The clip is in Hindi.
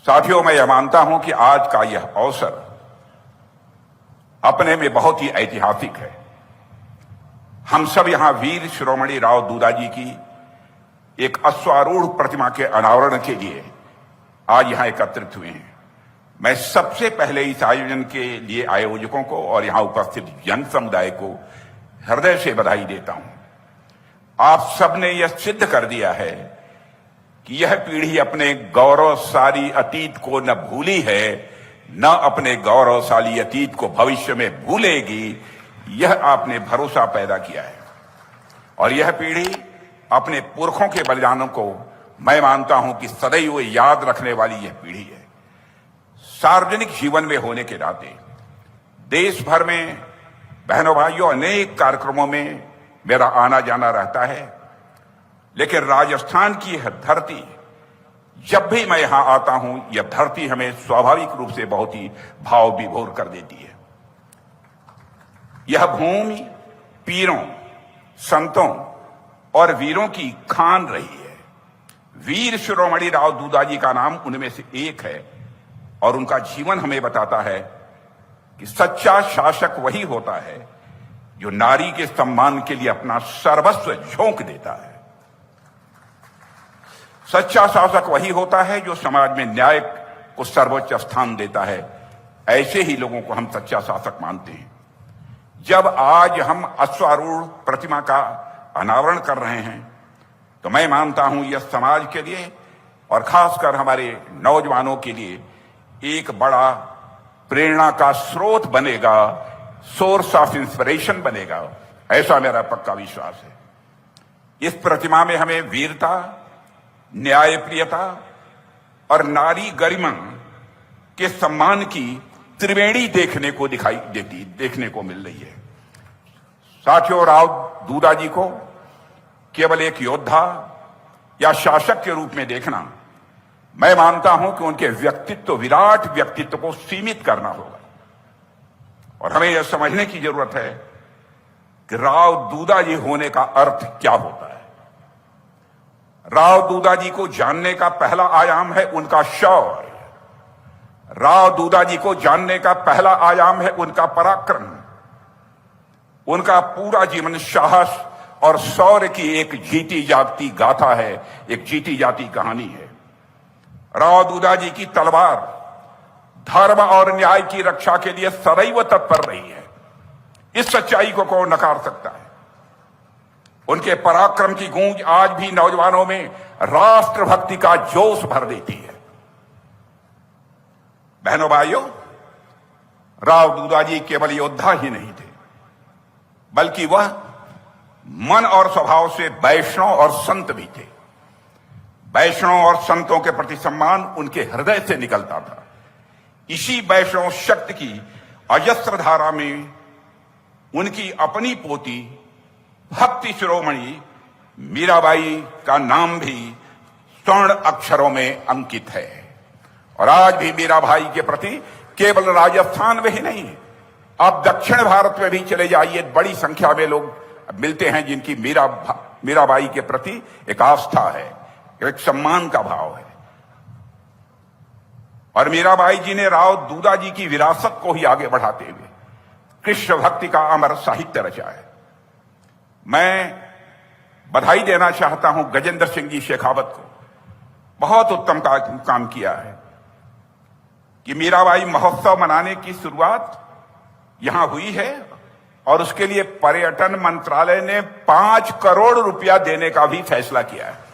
साथियों, मैं यह मानता हूं कि आज का यह अवसर अपने में बहुत ही ऐतिहासिक है। हम सब यहां वीर शिरोमणि राव दूदाजी की एक अश्वारूढ़ प्रतिमा के अनावरण के लिए आज यहां एकत्रित हुए हैं। मैं सबसे पहले इस आयोजन के लिए आयोजकों को और यहां उपस्थित जन समुदाय को हृदय से बधाई देता हूं। आप सबने यह सिद्ध कर दिया है कि यह पीढ़ी अपने गौरवशाली अतीत को न भूली है, न अपने गौरवशाली अतीत को भविष्य में भूलेगी। यह आपने भरोसा पैदा किया है और यह पीढ़ी अपने पुरखों के बलिदानों को मैं मानता हूं कि सदैव याद रखने वाली यह पीढ़ी है। सार्वजनिक जीवन में होने के नाते देश भर में बहनों भाइयों अनेक कार्यक्रमों में मेरा आना जाना रहता है, लेकिन राजस्थान की यह धरती, जब भी मैं यहां आता हूं, यह धरती हमें स्वाभाविक रूप से बहुत ही भाव विभोर कर देती है। यह भूमि पीरों, संतों और वीरों की खान रही है। वीर शिरोमणि राव दूदाजी का नाम उनमें से एक है और उनका जीवन हमें बताता है कि सच्चा शासक वही होता है जो नारी के सम्मान के लिए अपना सर्वस्व झोंक देता है। सच्चा शासक वही होता है जो समाज में न्याय को सर्वोच्च स्थान देता है। ऐसे ही लोगों को हम सच्चा शासक मानते हैं। जब आज हम अश्वारूढ़ प्रतिमा का अनावरण कर रहे हैं तो मैं मानता हूं यह समाज के लिए और खासकर हमारे नौजवानों के लिए एक बड़ा प्रेरणा का स्रोत बनेगा, सोर्स ऑफ इंस्पिरेशन बनेगा। ऐसा मेरा पक्का विश्वास है। इस प्रतिमा में हमें वीरता, न्यायप्रियता और नारी गरिमा के सम्मान की त्रिवेणी देखने को मिल रही है। साथियों, राव दूदाजी को केवल एक योद्धा या शासक के रूप में देखना, मैं मानता हूं कि उनके व्यक्तित्व, विराट व्यक्तित्व को सीमित करना होगा और हमें यह समझने की जरूरत है कि राव दूदाजी होने का अर्थ क्या होता है। राव दूदाजी को जानने का पहला आयाम है उनका शौर्य। राव दूदाजी को जानने का पहला आयाम है उनका पराक्रम। उनका पूरा जीवन साहस और शौर्य की एक जीती जागती गाथा है, एक जीती जाती कहानी है। राव दूदाजी की तलवार धर्म और न्याय की रक्षा के लिए सदैव तत्पर रही है। इस सच्चाई को कौन नकार सकता है। उनके पराक्रम की गूंज आज भी नौजवानों में राष्ट्रभक्ति का जोश भर देती है। बहनों भाइयों, राव दूदाजी केवल योद्धा ही नहीं थे, बल्कि वह मन और स्वभाव से वैष्णव और संत भी थे। वैष्णव और संतों के प्रति सम्मान उनके हृदय से निकलता था। इसी वैष्णव शक्ति की अजस्र धारा में उनकी अपनी पोती भक्ति शिरोमणि मीराबाई का नाम भी स्वर्ण अक्षरों में अंकित है। और आज भी मीराबाई के प्रति केवल राजस्थान में ही नहीं, आप दक्षिण भारत में भी चले जाइए, बड़ी संख्या में लोग मिलते हैं जिनकी मीराबाई के प्रति एक आस्था है, एक सम्मान का भाव है। और मीराबाई जी ने राव दूदाजी की विरासत को ही आगे बढ़ाते हुए कृष्ण भक्ति का अमर साहित्य रचा है। मैं बधाई देना चाहता हूं गजेंद्र सिंह जी शेखावत को। बहुत उत्तम काम किया है कि मीराबाई महोत्सव मनाने की शुरुआत यहां हुई है और उसके लिए पर्यटन मंत्रालय ने 5 करोड़ रुपया देने का भी फैसला किया है।